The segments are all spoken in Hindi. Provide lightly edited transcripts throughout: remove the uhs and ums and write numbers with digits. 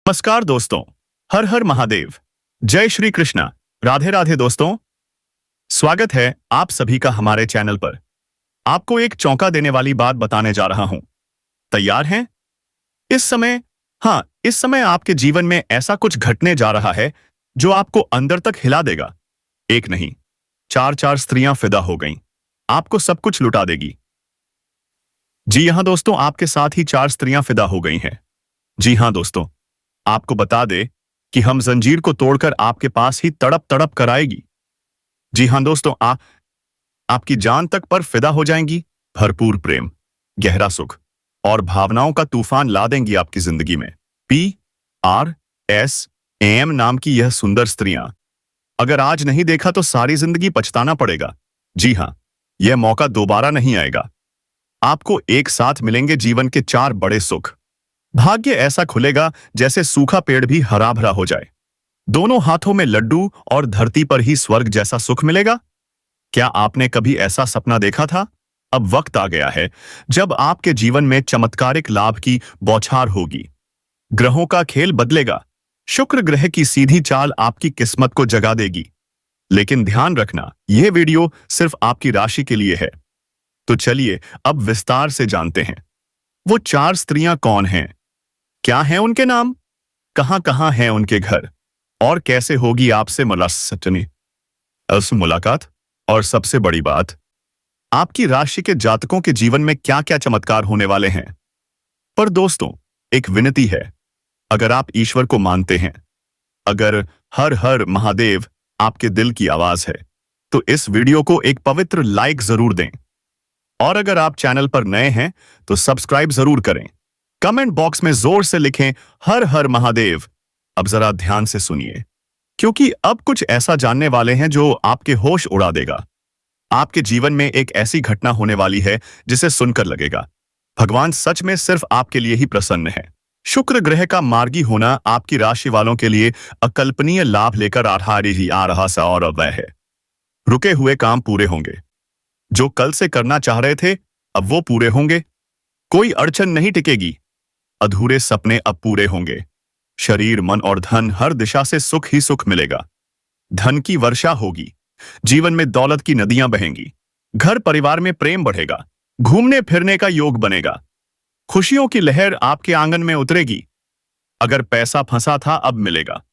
नमस्कार दोस्तों। हर हर महादेव। जय श्री कृष्णा। राधे राधे दोस्तों। स्वागत है आप सभी का हमारे चैनल पर। आपको एक चौंका देने वाली बात बताने जा रहा हूं। तैयार हैं? इस समय आपके जीवन में ऐसा कुछ घटने जा रहा है जो आपको अंदर तक हिला देगा। एक नहीं, चार चार स्त्रियां फिदा हो गईं। आपको सब कुछ लुटा देगी। जी हां दोस्तों, आपके साथ ही चार स्त्रियां फिदा हो गई हैं। जी हां दोस्तों, आपको बता दे कि हम जंजीर को तोड़कर आपके पास ही तड़प तड़प कर आएगी। जी हां दोस्तों, आपकी जान तक पर फिदा हो जाएंगी। भरपूर प्रेम, गहरा सुख और भावनाओं का तूफान ला देंगी आपकी जिंदगी में। PRSAM नाम की यह सुंदर स्त्रियां अगर आज नहीं देखा तो सारी जिंदगी पछताना पड़ेगा। जी हां, यह मौका दोबारा नहीं आएगा। आपको एक साथ मिलेंगे जीवन के चार बड़े सुख। भाग्य ऐसा खुलेगा जैसे सूखा पेड़ भी हरा भरा हो जाए। दोनों हाथों में लड्डू और धरती पर ही स्वर्ग जैसा सुख मिलेगा। क्या आपने कभी ऐसा सपना देखा था? अब वक्त आ गया है जब आपके जीवन में चमत्कारिक लाभ की बौछार होगी। ग्रहों का खेल बदलेगा। शुक्र ग्रह की सीधी चाल आपकी किस्मत को जगा देगी। लेकिन ध्यान रखना, यह वीडियो सिर्फ आपकी राशि के लिए है। तो चलिए अब विस्तार से जानते हैं वो चार स्त्रियां कौन हैं, क्या हैं उनके नाम, कहां कहां हैं उनके घर और कैसे होगी आपसे मुलाकात। और सबसे बड़ी बात, आपकी राशि के जातकों के जीवन में क्या क्या चमत्कार होने वाले हैं। पर दोस्तों, एक विनती है, अगर आप ईश्वर को मानते हैं, अगर हर हर महादेव आपके दिल की आवाज है, तो इस वीडियो को एक पवित्र लाइक जरूर दें। और अगर आप चैनल पर नए हैं तो सब्सक्राइब जरूर करें। कमेंट बॉक्स में जोर से लिखें हर हर महादेव। अब जरा ध्यान से सुनिए, क्योंकि अब कुछ ऐसा जानने वाले हैं जो आपके होश उड़ा देगा। आपके जीवन में एक ऐसी घटना होने वाली है जिसे सुनकर लगेगा भगवान सच में सिर्फ आपके लिए ही प्रसन्न है। शुक्र ग्रह का मार्गी होना आपकी राशि वालों के लिए अकल्पनीय लाभ लेकर आ रहा सा और वह है। रुके हुए काम पूरे होंगे। जो कल से करना चाह रहे थे अब वो पूरे होंगे। कोई अड़चन नहीं टिकेगी। अधूरे सपने अब पूरे होंगे। शरीर, मन और धन, हर दिशा से सुख ही सुख मिलेगा। धन की वर्षा होगी। जीवन में दौलत की नदियां बहेंगी। घर परिवार में प्रेम बढ़ेगा। घूमने फिरने का योग बनेगा। खुशियों की लहर आपके आंगन में उतरेगी। अगर पैसा फंसा था अब मिलेगा।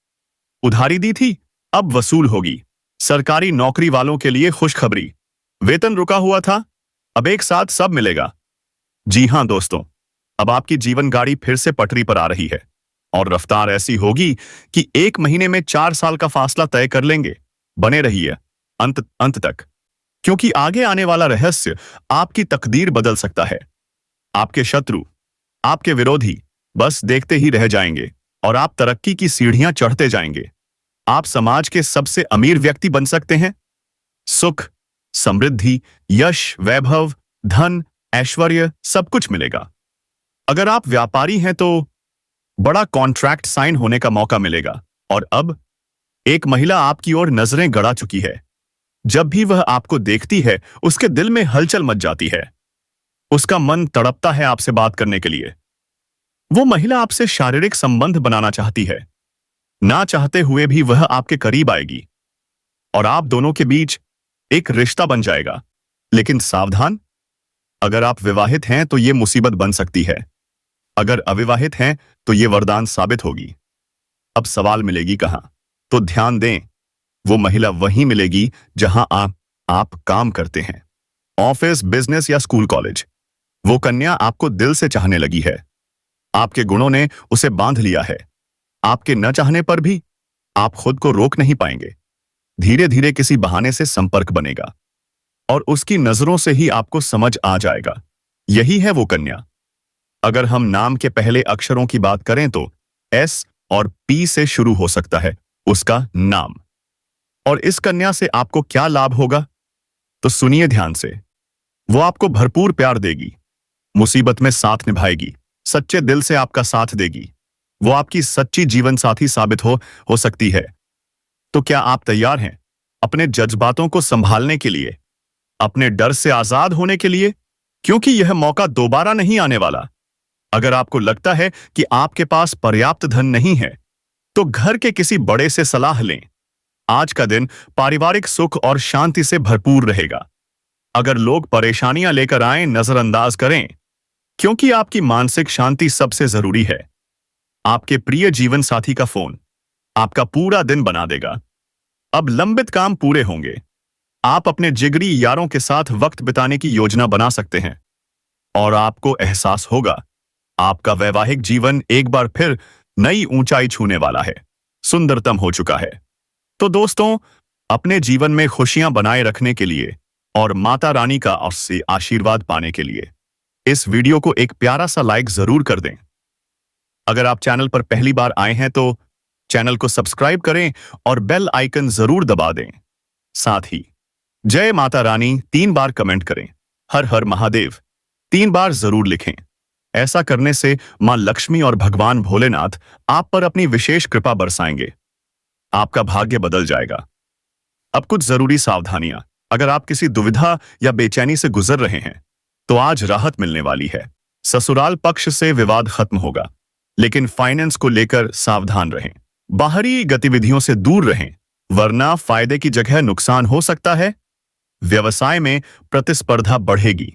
उधारी दी थी अब वसूल होगी। सरकारी नौकरी वालों के लिए खुशखबरी। वेतन रुका हुआ था अब एक साथ सब मिलेगा। जी हां दोस्तों, अब आपकी जीवन गाड़ी फिर से पटरी पर आ रही है और रफ्तार ऐसी होगी कि 1 महीने में 4 साल का फासला तय कर लेंगे। बने रहिए अंत तक, क्योंकि आगे आने वाला रहस्य आपकी तकदीर बदल सकता है। आपके शत्रु, आपके विरोधी बस देखते ही रह जाएंगे और आप तरक्की की सीढ़ियां चढ़ते जाएंगे। आप समाज के सबसे अमीर व्यक्ति बन सकते हैं। सुख, समृद्धि, यश, वैभव, धन, ऐश्वर्य सब कुछ मिलेगा। अगर आप व्यापारी हैं तो बड़ा कॉन्ट्रैक्ट साइन होने का मौका मिलेगा। और अब एक महिला आपकी ओर नजरें गड़ा चुकी है। जब भी वह आपको देखती है उसके दिल में हलचल मच जाती है। उसका मन तड़पता है आपसे बात करने के लिए। वो महिला आपसे शारीरिक संबंध बनाना चाहती है। ना चाहते हुए भी वह आपके करीब आएगी और आप दोनों के बीच एक रिश्ता बन जाएगा। लेकिन सावधान, अगर आप विवाहित हैं तो यह मुसीबत बन सकती है। अगर अविवाहित हैं तो यह वरदान साबित होगी। अब सवाल मिलेगी कहां? तो ध्यान दें, वो महिला वहीं मिलेगी जहां आप काम करते हैं। ऑफिस, बिजनेस या स्कूल, कॉलेज। वो कन्या आपको दिल से चाहने लगी है। आपके गुणों ने उसे बांध लिया है। आपके न चाहने पर भी आप खुद को रोक नहीं पाएंगे। धीरे धीरे किसी बहाने से संपर्क बनेगा और उसकी नजरों से ही आपको समझ आ जाएगा, यही है वो कन्या। अगर हम नाम के पहले अक्षरों की बात करें तो S और P से शुरू हो सकता है उसका नाम। और इस कन्या से आपको क्या लाभ होगा? तो सुनिए ध्यान से। वो आपको भरपूर प्यार देगी, मुसीबत में साथ निभाएगी, सच्चे दिल से आपका साथ देगी। वो आपकी सच्ची जीवन साथी साबित हो सकती है। तो क्या आप तैयार हैं अपने जज्बातों को संभालने के लिए, अपने डर से आजाद होने के लिए? क्योंकि यह मौका दोबारा नहीं आने वाला। अगर आपको लगता है कि आपके पास पर्याप्त धन नहीं है, तो घर के किसी बड़े से सलाह लें। आज का दिन पारिवारिक सुख और शांति से भरपूर रहेगा। अगर लोग परेशानियां लेकर आए, नजरअंदाज करें, क्योंकि आपकी मानसिक शांति सबसे जरूरी है। आपके प्रिय जीवन साथी का फोन आपका पूरा दिन बना देगा। अब लंबित काम पूरे होंगे। आप अपने जिगरी यारों के साथ वक्त बिताने की योजना बना सकते हैं और आपको एहसास होगा आपका वैवाहिक जीवन एक बार फिर नई ऊंचाई छूने वाला है, सुंदरतम हो चुका है। तो दोस्तों, अपने जीवन में खुशियां बनाए रखने के लिए और माता रानी का उससे आशीर्वाद पाने के लिए इस वीडियो को एक प्यारा सा लाइक जरूर कर दें। अगर आप चैनल पर पहली बार आए हैं तो चैनल को सब्सक्राइब करें और बेल आइकन जरूर दबा दें। साथ ही जय माता रानी 3 बार कमेंट करें। हर हर महादेव 3 बार जरूर लिखें। ऐसा करने से मां लक्ष्मी और भगवान भोलेनाथ आप पर अपनी विशेष कृपा बरसाएंगे। आपका भाग्य बदल जाएगा। अब कुछ जरूरी सावधानियां। अगर आप किसी दुविधा या बेचैनी से गुजर रहे हैं तो आज राहत मिलने वाली है। ससुराल पक्ष से विवाद खत्म होगा, लेकिन फाइनेंस को लेकर सावधान रहें। बाहरी गतिविधियों से दूर रहें, वरना फायदे की जगह नुकसान हो सकता है। व्यवसाय में प्रतिस्पर्धा बढ़ेगी,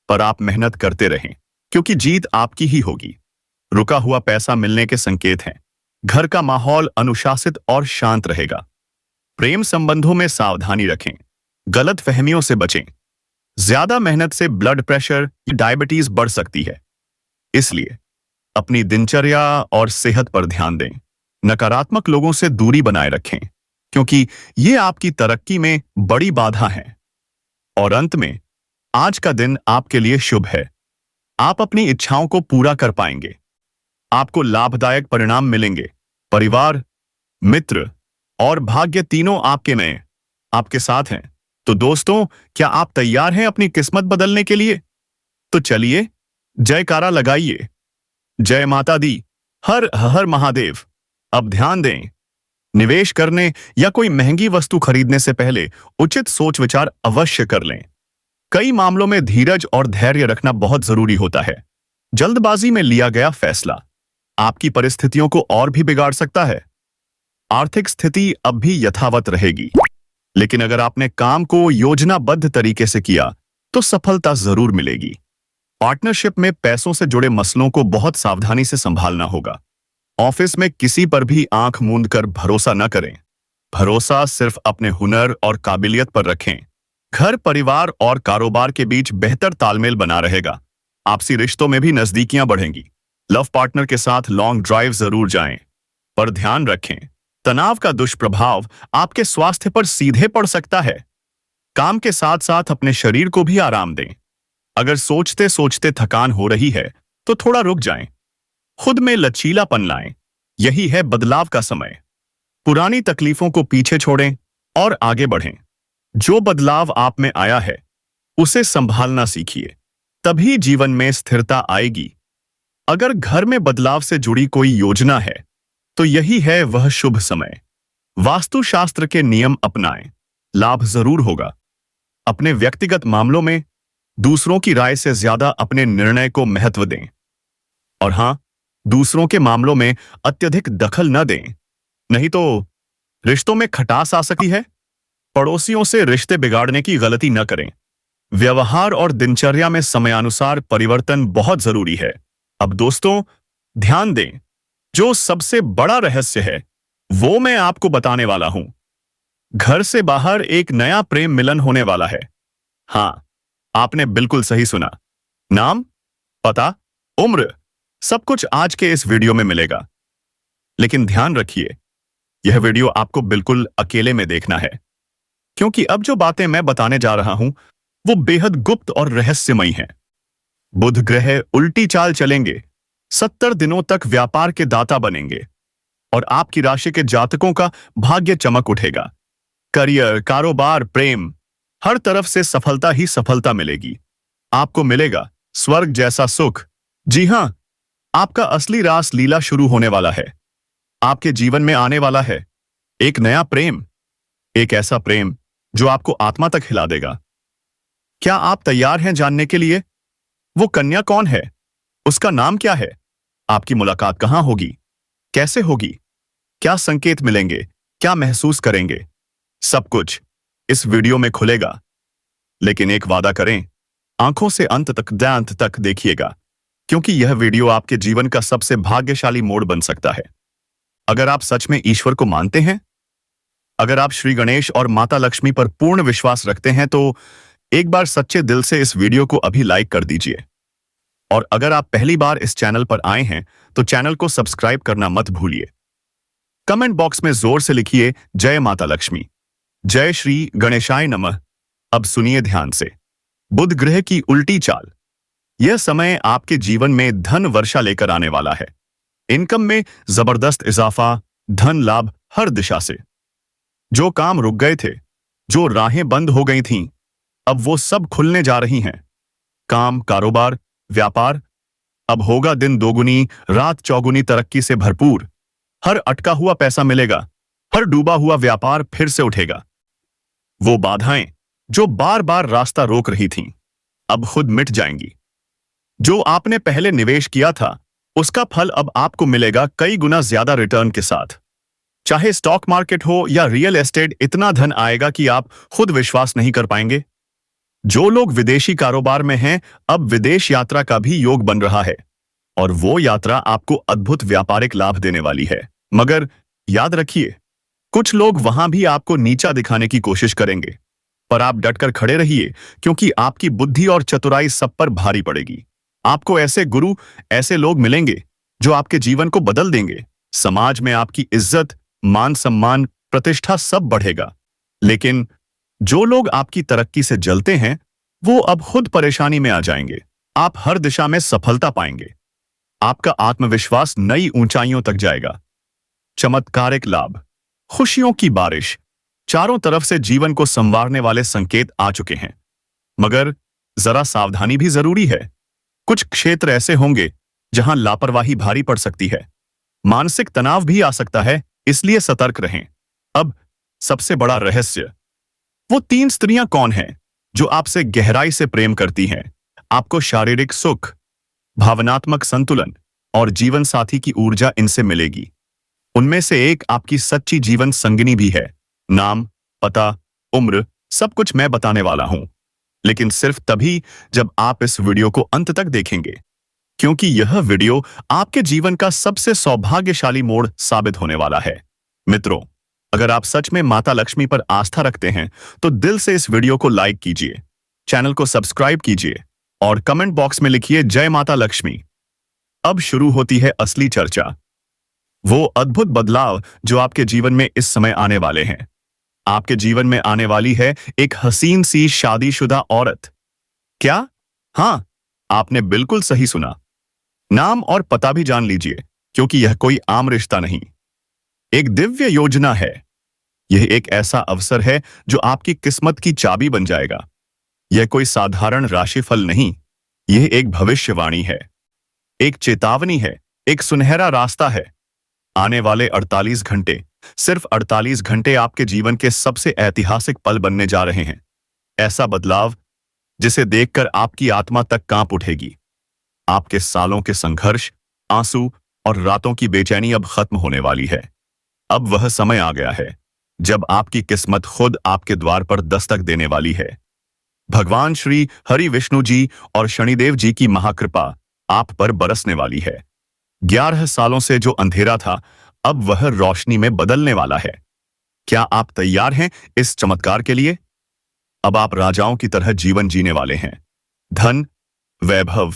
पर आप मेहनत करते रहें, क्योंकि जीत आपकी ही होगी। रुका हुआ पैसा मिलने के संकेत हैं। घर का माहौल अनुशासित और शांत रहेगा। प्रेम संबंधों में सावधानी रखें, गलत फहमियों से बचें। ज्यादा मेहनत से ब्लड प्रेशर या डायबिटीज बढ़ सकती है, इसलिए अपनी दिनचर्या और सेहत पर ध्यान दें। नकारात्मक लोगों से दूरी बनाए रखें, क्योंकि ये आपकी तरक्की में बड़ी बाधा है। और अंत में, आज का दिन आपके लिए शुभ है। आप अपनी इच्छाओं को पूरा कर पाएंगे। आपको लाभदायक परिणाम मिलेंगे। परिवार, मित्र और भाग्य तीनों आपके साथ हैं। तो दोस्तों, क्या आप तैयार हैं अपनी किस्मत बदलने के लिए? तो चलिए जयकारा लगाइए। जय माता दी, हर हर महादेव। अब ध्यान दें, निवेश करने या कोई महंगी वस्तु खरीदने से पहले उचित सोच विचार अवश्य कर लें। कई मामलों में धीरज और धैर्य रखना बहुत जरूरी होता है। जल्दबाजी में लिया गया फैसला आपकी परिस्थितियों को और भी बिगाड़ सकता है। आर्थिक स्थिति अब भी यथावत रहेगी, लेकिन अगर आपने काम को योजनाबद्ध तरीके से किया तो सफलता जरूर मिलेगी। पार्टनरशिप में पैसों से जुड़े मसलों को बहुत सावधानी से संभालना होगा। ऑफिस में किसी पर भी आंख मूंद कर भरोसा न करें। भरोसा सिर्फ अपने हुनर और काबिलियत पर रखें। घर, परिवार और कारोबार के बीच बेहतर तालमेल बना रहेगा। आपसी रिश्तों में भी नजदीकियां बढ़ेंगी। लव पार्टनर के साथ लॉन्ग ड्राइव जरूर जाएं, पर ध्यान रखें, तनाव का दुष्प्रभाव आपके स्वास्थ्य पर सीधे पड़ सकता है। काम के साथ साथ अपने शरीर को भी आराम दें। अगर सोचते सोचते थकान हो रही है तो थोड़ा रुक जाएं। खुद में लचीलापन लाएं। यही है बदलाव का समय। पुरानी तकलीफों को पीछे छोड़ें और आगे बढ़ें। जो बदलाव आप में आया है उसे संभालना सीखिए, तभी जीवन में स्थिरता आएगी। अगर घर में बदलाव से जुड़ी कोई योजना है तो यही है वह शुभ समय। वास्तुशास्त्र के नियम अपनाएं, लाभ जरूर होगा। अपने व्यक्तिगत मामलों में दूसरों की राय से ज्यादा अपने निर्णय को महत्व दें। और हां, दूसरों के मामलों में अत्यधिक दखल न दें, नहीं तो रिश्तों में खटास आ सकती है। पड़ोसियों से रिश्ते बिगाड़ने की गलती न करें। व्यवहार और दिनचर्या में समयानुसार परिवर्तन बहुत जरूरी है। अब दोस्तों, ध्यान दें, जो सबसे बड़ा रहस्य है वो मैं आपको बताने वाला हूं। घर से बाहर एक नया प्रेम मिलन होने वाला है। हां, आपने बिल्कुल सही सुना। नाम, पता, उम्र, सब कुछ आज के इस वीडियो में मिलेगा। लेकिन ध्यान रखिए, यह वीडियो आपको बिल्कुल अकेले में देखना है, क्योंकि अब जो बातें मैं बताने जा रहा हूं वो बेहद गुप्त और रहस्यमयी हैं। बुध ग्रह उल्टी चाल चलेंगे, 70 दिनों तक व्यापार के दाता बनेंगे और आपकी राशि के जातकों का भाग्य चमक उठेगा। करियर, कारोबार, प्रेम, हर तरफ से सफलता ही सफलता मिलेगी। आपको मिलेगा स्वर्ग जैसा सुख। जी हां, आपका असली रास लीला शुरू होने वाला है। आपके जीवन में आने वाला है एक नया प्रेम, एक ऐसा प्रेम जो आपको आत्मा तक हिला देगा। क्या आप तैयार हैं जानने के लिए वो कन्या कौन है? उसका नाम क्या है? आपकी मुलाकात कहां होगी? कैसे होगी? क्या संकेत मिलेंगे? क्या महसूस करेंगे? सब कुछ इस वीडियो में खुलेगा। लेकिन एक वादा करें, आंखों से अंत तक दांत तक देखिएगा, क्योंकि यह वीडियो आपके जीवन का सबसे भाग्यशाली मोड़ बन सकता है। अगर आप सच में ईश्वर को मानते हैं, अगर आप श्री गणेश और माता लक्ष्मी पर पूर्ण विश्वास रखते हैं, तो एक बार सच्चे दिल से इस वीडियो को अभी लाइक कर दीजिए। और अगर आप पहली बार इस चैनल पर आए हैं, तो चैनल को सब्सक्राइब करना मत भूलिए। कमेंट बॉक्स में जोर से लिखिए जय माता लक्ष्मी, जय श्री गणेशाय नमः। अब सुनिए ध्यान से। बुध ग्रह की उल्टी चाल। यह समय आपके जीवन में धन वर्षा लेकर आने वाला है। इनकम में जबरदस्त इजाफा, धन लाभ हर दिशा से। जो काम रुक गए थे, जो राहें बंद हो गई थीं, अब वो सब खुलने जा रही हैं। काम, कारोबार, व्यापार, अब होगा दिन दोगुनी रात चौगुनी तरक्की से भरपूर। हर अटका हुआ पैसा मिलेगा, हर डूबा हुआ व्यापार फिर से उठेगा। वो बाधाएं जो बार बार रास्ता रोक रही थीं, अब खुद मिट जाएंगी। जो आपने पहले निवेश किया था, उसका फल अब आपको मिलेगा कई गुना ज्यादा रिटर्न के साथ। चाहे स्टॉक मार्केट हो या रियल एस्टेट, इतना धन आएगा कि आप खुद विश्वास नहीं कर पाएंगे। जो लोग विदेशी कारोबार में हैं, अब विदेश यात्रा का भी योग बन रहा है, और वो यात्रा आपको अद्भुत व्यापारिक लाभ देने वाली है। मगर याद रखिए, कुछ लोग वहां भी आपको नीचा दिखाने की कोशिश करेंगे, पर आप डटकर खड़े रहिए, क्योंकि आपकी बुद्धि और चतुराई सब पर भारी पड़ेगी। आपको ऐसे गुरु, ऐसे लोग मिलेंगे जो आपके जीवन को बदल देंगे। समाज में आपकी इज्जत, मान सम्मान, प्रतिष्ठा सब बढ़ेगा। लेकिन जो लोग आपकी तरक्की से जलते हैं, वो अब खुद परेशानी में आ जाएंगे। आप हर दिशा में सफलता पाएंगे। आपका आत्मविश्वास नई ऊंचाइयों तक जाएगा। चमत्कारिक लाभ, खुशियों की बारिश। चारों तरफ से जीवन को संवारने वाले संकेत आ चुके हैं। मगर जरा सावधानी भी जरूरी है। कुछ क्षेत्र ऐसे होंगे जहां लापरवाही भारी पड़ सकती है। मानसिक तनाव भी आ सकता है, इसलिए सतर्क रहें। अब सबसे बड़ा रहस्य, वो 3 स्त्रियां कौन हैं जो आपसे गहराई से प्रेम करती हैं, आपको शारीरिक सुख, भावनात्मक संतुलन और जीवन साथी की ऊर्जा इनसे मिलेगी। उनमें से एक आपकी सच्ची जीवन संगिनी भी है। नाम, पता, उम्र, सब कुछ मैं बताने वाला हूं, लेकिन सिर्फ तभी जब आप इस वीडियो को अंत तक देखेंगे, क्योंकि यह वीडियो आपके जीवन का सबसे सौभाग्यशाली मोड़ साबित होने वाला है। मित्रों, अगर आप सच में माता लक्ष्मी पर आस्था रखते हैं, तो दिल से इस वीडियो को लाइक कीजिए, चैनल को सब्सक्राइब कीजिए और कमेंट बॉक्स में लिखिए जय माता लक्ष्मी। अब शुरू होती है असली चर्चा। वो अद्भुत बदलाव जो आपके जीवन में इस समय आने वाले हैं। आपके जीवन में आने वाली है एक हसीन सी शादीशुदा औरत। क्या? हाँ, आपने बिल्कुल सही सुना। नाम और पता भी जान लीजिए, क्योंकि यह कोई आम रिश्ता नहीं, एक दिव्य योजना है। यह एक ऐसा अवसर है जो आपकी किस्मत की चाबी बन जाएगा। यह कोई साधारण राशिफल नहीं, यह एक भविष्यवाणी है, एक चेतावनी है, एक सुनहरा रास्ता है। आने वाले 48 घंटे, सिर्फ 48 घंटे आपके जीवन के सबसे ऐतिहासिक पल बनने जा रहे हैं। ऐसा बदलाव जिसे देखकर आपकी आत्मा तक कांप उठेगी। आपके सालों के संघर्ष, आंसू और रातों की बेचैनी अब खत्म होने वाली है। अब वह समय आ गया है जब आपकी किस्मत खुद आपके द्वार पर दस्तक देने वाली है। भगवान श्री हरि विष्णु जी और शनिदेव जी की महाकृपा आप पर बरसने वाली है। 11 सालों से जो अंधेरा था, अब वह रोशनी में बदलने वाला है। क्या आप तैयार हैं इस चमत्कार के लिए? अब आप राजाओं की तरह जीवन जीने वाले हैं। धन, वैभव,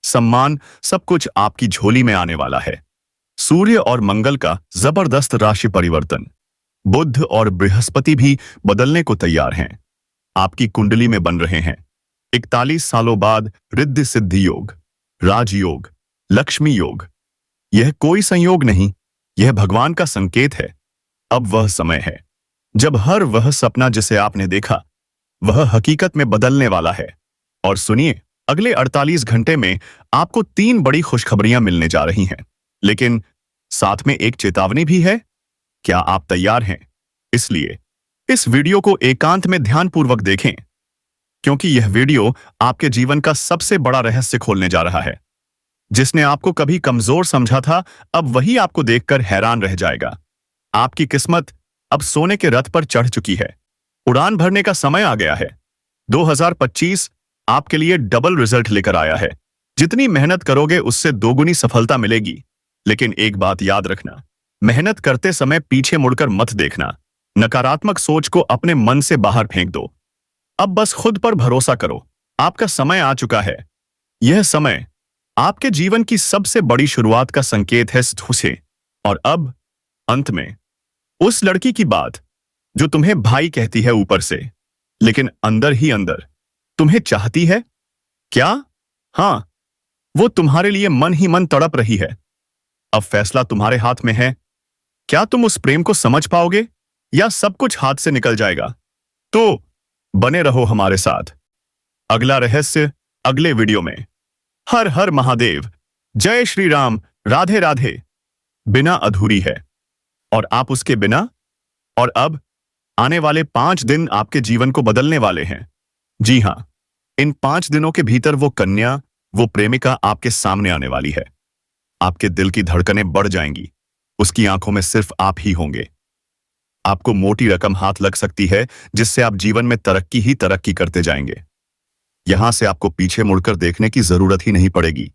सम्मान, सब कुछ आपकी झोली में आने वाला है। सूर्य और मंगल का जबरदस्त राशि परिवर्तन, बुध और बृहस्पति भी बदलने को तैयार हैं। आपकी कुंडली में बन रहे हैं 41 सालों बाद रिद्धि सिद्धि योग, राजयोग, लक्ष्मी योग। यह कोई संयोग नहीं, यह भगवान का संकेत है। अब वह समय है जब हर वह सपना जिसे आपने देखा, वह हकीकत में बदलने वाला है। और सुनिए, अगले 48 घंटे में आपको 3 बड़ी खुशखबरियां मिलने जा रही हैं, लेकिन साथ में एक चेतावनी भी है। क्या आप तैयार हैं? इसलिए इस वीडियो को एकांत में ध्यानपूर्वक देखें, क्योंकि यह वीडियो आपके जीवन का सबसे बड़ा रहस्य खोलने जा रहा है। जिसने आपको कभी कमजोर समझा था, अब वही आपको देखकर हैरान रह जाएगा। आपकी किस्मत अब सोने के रथ पर चढ़ चुकी है। उड़ान भरने का समय आ गया है। 2025 आपके लिए डबल रिजल्ट लेकर आया है। जितनी मेहनत करोगे उससे दोगुनी सफलता मिलेगी। लेकिन एक बात याद रखना, मेहनत करते समय पीछे मुड़कर मत देखना। नकारात्मक सोच को अपने मन से बाहर फेंक दो। अब बस खुद पर भरोसा करो। आपका समय आ चुका है। यह समय आपके जीवन की सबसे बड़ी शुरुआत का संकेत है से। और अब अंत में उस लड़की की बात जो तुम्हें भाई कहती है ऊपर से, लेकिन अंदर ही अंदर तुम्हें चाहती है। क्या? हाँ, वो तुम्हारे लिए मन ही मन तड़प रही है। अब फैसला तुम्हारे हाथ में है। क्या तुम उस प्रेम को समझ पाओगे या सब कुछ हाथ से निकल जाएगा? तो बने रहो हमारे साथ। अगला रहस्य अगले वीडियो में। हर हर महादेव। जय श्री राम। राधे राधे। बिना अधूरी है और आप उसके बिना। और अब आने वाले 5 दिन आपके जीवन को बदलने वाले हैं। जी हां, इन 5 दिनों के भीतर वो कन्या, वो प्रेमिका आपके सामने आने वाली है। आपके दिल की धड़कनें बढ़ जाएंगी। उसकी आंखों में सिर्फ आप ही होंगे। आपको मोटी रकम हाथ लग सकती है जिससे आप जीवन में तरक्की ही तरक्की करते जाएंगे। यहां से आपको पीछे मुड़कर देखने की जरूरत ही नहीं पड़ेगी।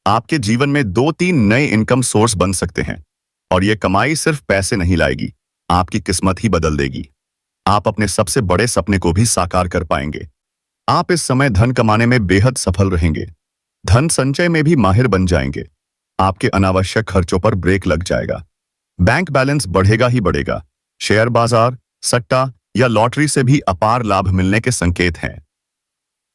आपके जीवन में 2-3 नए इनकम सोर्स बन सकते हैं और यह कमाई सिर्फ पैसे नहीं लाएगी, आपकी किस्मत ही बदल देगी। आप अपने सबसे बड़े सपने को भी साकार कर पाएंगे। आप इस समय धन कमाने में बेहद सफल रहेंगे। धन संचय में भी माहिर बन जाएंगे। आपके अनावश्यक खर्चों पर ब्रेक लग जाएगा। बैंक बैलेंस बढ़ेगा ही बढ़ेगा। शेयर बाजार, सट्टा या लॉटरी से भी अपार लाभ मिलने के संकेत हैं।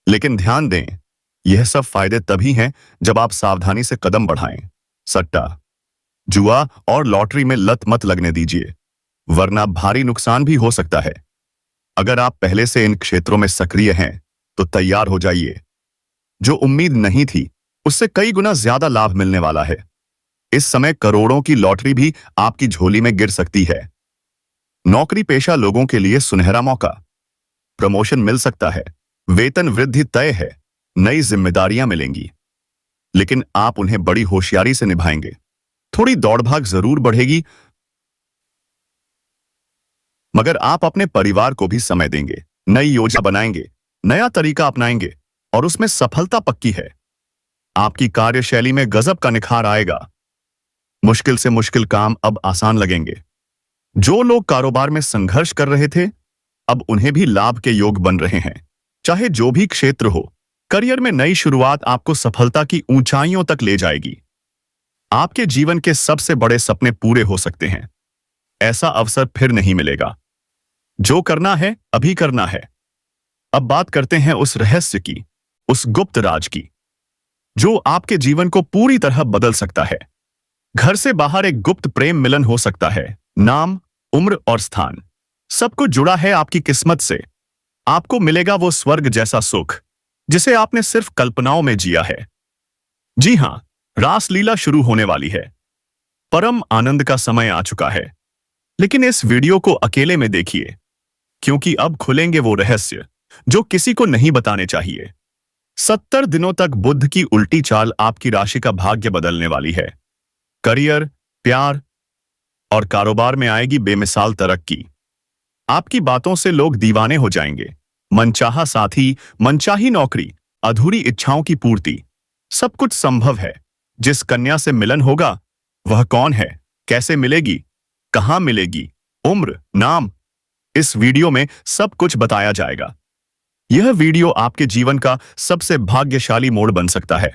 लेकिन ध्यान दें, यह सब फायदे तभी हैं जब आप सावधानी से कदम बढ़ाएं। सट्टा, जुआ और लॉटरी में लत मत लगने दीजिए, वरना भारी नुकसान भी हो सकता है। अगर आप पहले से इन क्षेत्रों में सक्रिय हैं तो तैयार हो जाइए। जो उम्मीद नहीं थी उससे कई गुना ज्यादा लाभ मिलने वाला है। इस समय करोड़ों की लॉटरी भी आपकी झोली में गिर सकती है। नौकरी पेशा लोगों के लिए सुनहरा मौका। प्रमोशन मिल सकता है, वेतन वृद्धि तय है, नई जिम्मेदारियां मिलेंगी। लेकिन आप उन्हें बड़ी होशियारी से निभाएंगे। थोड़ी दौड़भाग जरूर बढ़ेगी, मगर आप अपने परिवार को भी समय देंगे, नई योजना बनाएंगे, नया तरीका अपनाएंगे और उसमें सफलता पक्की है। आपकी कार्यशैली में गजब का निखार आएगा। मुश्किल से मुश्किल काम अब आसान लगेंगे। जो लोग कारोबार में संघर्ष कर रहे थे, अब उन्हें भी लाभ के योग बन रहे हैं। चाहे जो भी क्षेत्र हो, करियर में नई शुरुआत आपको सफलता की ऊंचाइयों तक ले जाएगी। आपके जीवन के सबसे बड़े सपने पूरे हो सकते हैं। ऐसा अवसर फिर नहीं मिलेगा। जो करना है अभी करना है। अब बात करते हैं उस रहस्य की, उस गुप्त राज की, जो आपके जीवन को पूरी तरह बदल सकता है। घर से बाहर एक गुप्त प्रेम मिलन हो सकता है। नाम, उम्र और स्थान सब कुछ जुड़ा है आपकी किस्मत से। आपको मिलेगा वो स्वर्ग जैसा सुख जिसे आपने सिर्फ कल्पनाओं में जिया है। जी हां, रासलीला शुरू होने वाली है। परम आनंद का समय आ चुका है। लेकिन इस वीडियो को अकेले में देखिए, क्योंकि अब खुलेंगे वो रहस्य जो किसी को नहीं बताने चाहिए। 70 दिनों तक बुध की उल्टी चाल आपकी राशि का भाग्य बदलने वाली है। करियर, प्यार और कारोबार में आएगी बेमिसाल तरक्की। आपकी बातों से लोग दीवाने हो जाएंगे। मनचाहा साथी, मनचाही नौकरी, अधूरी इच्छाओं की पूर्ति, सब कुछ संभव है। जिस कन्या से मिलन होगा वह कौन है, कैसे मिलेगी, कहां मिलेगी, उम्र, नाम, इस वीडियो में सब कुछ बताया जाएगा। यह वीडियो आपके जीवन का सबसे भाग्यशाली मोड़ बन सकता है।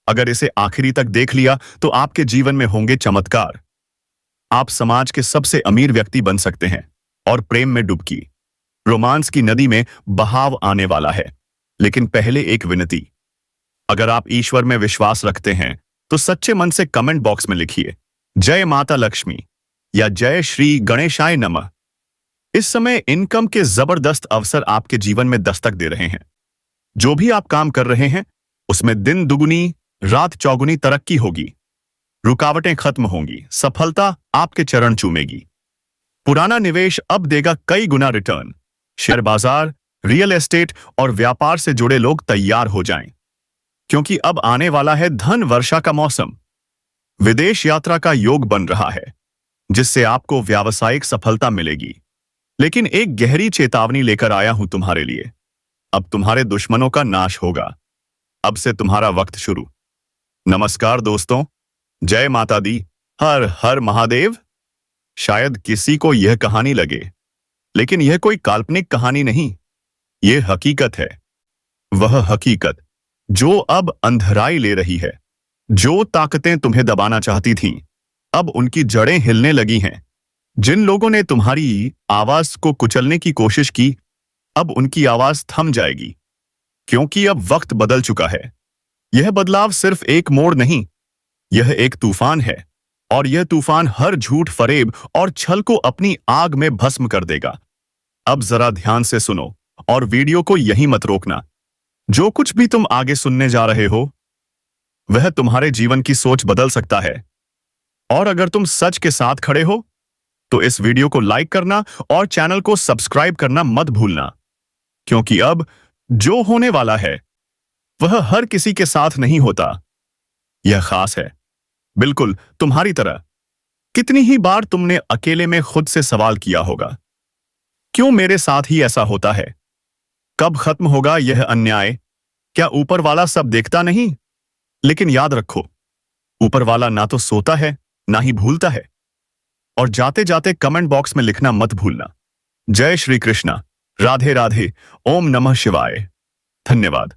अगर इसे आखिरी तक देख लिया तो आपके जीवन में होंगे चमत्कार। आप समाज के सबसे अमीर व्यक्ति बन सकते हैं और प्रेम में डुबकी, रोमांस की नदी में बहाव आने वाला है। लेकिन पहले एक विनती, अगर आप ईश्वर में विश्वास रखते हैं तो सच्चे मन से कमेंट बॉक्स में लिखिए जय माता लक्ष्मी या जय श्री गणेशाय नमः। इस समय इनकम के जबरदस्त अवसर आपके जीवन में दस्तक दे रहे हैं। जो भी आप काम कर रहे हैं उसमें दिन दुगुनी रात चौगुनी तरक्की होगी। रुकावटें खत्म होंगी, सफलता आपके चरण चूमेगी। पुराना निवेश अब देगा कई गुना रिटर्न। शेयर बाजार, रियल एस्टेट और व्यापार से जुड़े लोग तैयार हो जाएं। क्योंकि अब आने वाला है धन वर्षा का मौसम। विदेश यात्रा का योग बन रहा है, जिससे आपको व्यावसायिक सफलता मिलेगी। लेकिन एक गहरी चेतावनी लेकर आया हूं तुम्हारे लिए। अब तुम्हारे दुश्मनों का नाश होगा। अब से तुम्हारा वक्त शुरू। नमस्कार दोस्तों, जय माता दी, हर हर महादेव। शायद किसी को यह कहानी लगे, लेकिन यह कोई काल्पनिक कहानी नहीं, यह हकीकत है। वह हकीकत जो अब अंधराई ले रही है। जो ताकतें तुम्हें दबाना चाहती थीं, अब उनकी जड़ें हिलने लगी हैं। जिन लोगों ने तुम्हारी आवाज को कुचलने की कोशिश की, अब उनकी आवाज थम जाएगी, क्योंकि अब वक्त बदल चुका है। यह बदलाव सिर्फ एक मोड़ नहीं, यह एक तूफान है, और यह तूफान हर झूठ, फरेब और छल को अपनी आग में भस्म कर देगा। अब जरा ध्यान से सुनो और वीडियो को यहीं मत रोकना। जो कुछ भी तुम आगे सुनने जा रहे हो, वह तुम्हारे जीवन की सोच बदल सकता है। और अगर तुम सच के साथ खड़े हो, तो इस वीडियो को लाइक करना और चैनल को सब्सक्राइब करना मत भूलना, क्योंकि अब जो होने वाला है वह हर किसी के साथ नहीं होता। यह खास है, बिल्कुल तुम्हारी तरह। कितनी ही बार तुमने अकेले में खुद से सवाल किया होगा, क्यों मेरे साथ ही ऐसा होता है? कब खत्म होगा यह अन्याय? क्या ऊपर वाला सब देखता नहीं? लेकिन याद रखो, ऊपर वाला ना तो सोता है, ना ही भूलता है। और जाते जाते कमेंट बॉक्स में लिखना मत भूलना, जय श्री कृष्णा, राधे राधे, ओम नमः शिवाय। धन्यवाद।